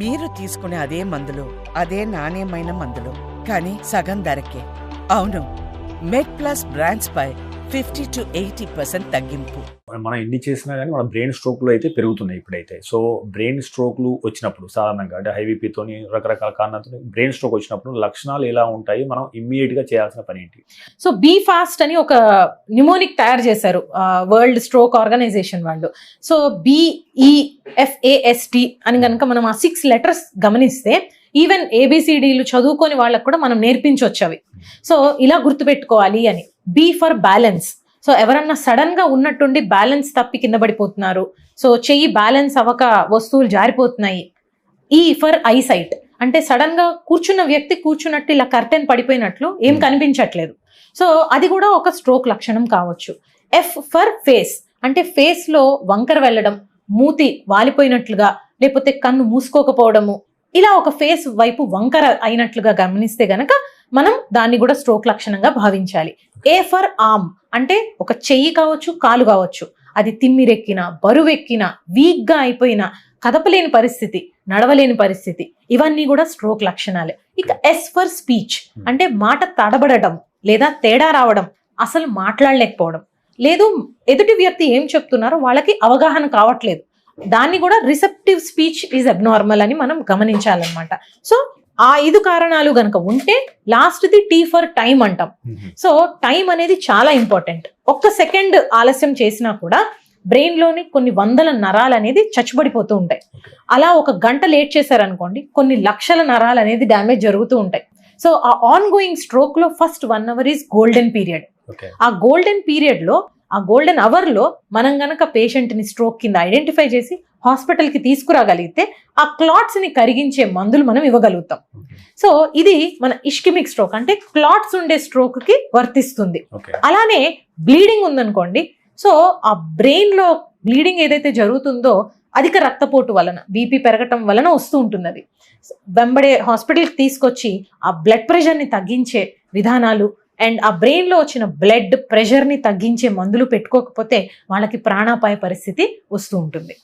మీరు తీసుకునే అదే మందులు, అదే నాణ్యమైన మందులు, కానీ సగం ధరకే. అవును, మెడ్+ బ్రాండ్స్ పై 50 to 80% తగ్గింపు. మనం ఎన్ని చేసినా కానీ మన బ్రెయిన్ స్ట్రోక్లు అయితే పెరుగుతున్నాయి ఇప్పుడైతే. సో బ్రెయిన్ స్ట్రోక్లు వచ్చినప్పుడు సాధారణంగా అంటే హై బీపీతోని రకరకాల కారణాలతో బ్రెయిన్ స్ట్రోక్ వచ్చినప్పుడు లక్షణాలు ఎలా ఉంటాయి, మనం ఇమ్మీడియట్గా చేయాల్సిన పని ఏంటి? సో బీ ఫాస్ట్ అని ఒక న్యూమోనిక్ తయారు చేశారు వరల్డ్ స్ట్రోక్ ఆర్గనైజేషన్ వాళ్ళు. సో BEFAST అని కనుక మనం ఆ 6 లెటర్స్ గమనిస్తే ఈవెన్ ABCDలు చదువుకొని వాళ్ళకు కూడా మనం నేర్పించవచ్చు అవి. సో ఇలా గుర్తుపెట్టుకోవాలి అని. B for balance. సో ఎవరన్నా సడన్ గా ఉన్నట్టుండి బ్యాలెన్స్ తప్పి కింద పడిపోతున్నారు, సో చెయ్యి బ్యాలెన్స్ అవ్వక వస్తువులు జారిపోతున్నాయి. E for eyesight. అంటే సడన్ గా కూర్చున్న వ్యక్తి కూర్చున్నట్టు ఇలా కర్టెన్ పడిపోయినట్లు ఏం కనిపించట్లేదు, సో అది కూడా ఒక స్ట్రోక్ లక్షణం కావచ్చు. F for face. అంటే ఫేస్ లో వంకర వెళ్ళడం, మూతి వాలిపోయినట్లుగా, లేకపోతే కన్ను మూసుకోకపోవడము, ఇలా ఒక ఫేస్ వైపు వంకర అయినట్లుగా గమనిస్తే గనక మనం దాన్ని కూడా స్ట్రోక్ లక్షణంగా భావించాలి. A for arm. అంటే ఒక చెయ్యి కావచ్చు, కాలు కావచ్చు, అది తిమ్మిరెక్కిన, బరువెక్కిన, వీక్ గా అయిపోయిన, కదపలేని పరిస్థితి, నడవలేని పరిస్థితి, ఇవన్నీ కూడా స్ట్రోక్ లక్షణాలే. ఇక S ఫర్ స్పీచ్. అంటే మాట తడబడడం లేదా తేడా రావడం, అసలు మాట్లాడలేకపోవడం, లేదు ఎదుటి వ్యక్తి ఏం చెప్తున్నారో వాళ్ళకి అవగాహన కావట్లేదు, దాన్ని కూడా రిసెప్టివ్ స్పీచ్ ఈజ్ అబ్నార్మల్ అని మనం గమనించాలన్నమాట. సో ఆ 5 కారణాలు గనక ఉంటే లాస్ట్ది T ఫర్ టైం అంటాం. సో టైం అనేది చాలా ఇంపార్టెంట్. ఒక్క సెకండ్ ఆలస్యం చేసినా కూడా బ్రెయిన్ లోని కొన్ని వందల నరాలు అనేది చచ్చుబడిపోతూ ఉంటాయి. అలా 1 గంట లేట్ చేశారనుకోండి, కొన్ని లక్షల నరాలు అనేది డ్యామేజ్ జరుగుతూ ఉంటాయి. సో ఆ ఆన్ గోయింగ్ స్ట్రోక్ లో first 1 hour is golden period. ఆ గోల్డెన్ పీరియడ్ లో, ఆ గోల్డెన్ అవర్ లో మనం గనక పేషెంట్ ని స్ట్రోక్ కింద ఐడెంటిఫై చేసి హాస్పిటల్ కి తీసుకురాగలిగితే ఆ క్లాట్స్ ని కరిగించే మందులు మనం ఇవ్వగలుగుతాం. సో ఇది మన ఇష్కిమిక్ స్ట్రోక్, అంటే క్లాట్స్ ఉండే స్ట్రోక్ కి వర్తిస్తుంది. అలానే బ్లీడింగ్ ఉందనుకోండి, సో ఆ బ్రెయిన్ లో బ్లీడింగ్ ఏదైతే జరుగుతుందో అధిక రక్తపోటు వలన, బీపీ పెరగటం వలన వస్తూ ఉంటుంది. అది వెంబడే హాస్పిటల్కి తీసుకొచ్చి ఆ బ్లడ్ ప్రెషర్ ని తగ్గించే విధానాలు అండ్ ఆ బ్రెయిన్ లో వచ్చిన బ్లడ్ ప్రెషర్ ని తగ్గించే మందులు పెట్టుకోకపోతే వాళ్ళకి ప్రాణాపాయ పరిస్థితి వస్తూ ఉంటుంది.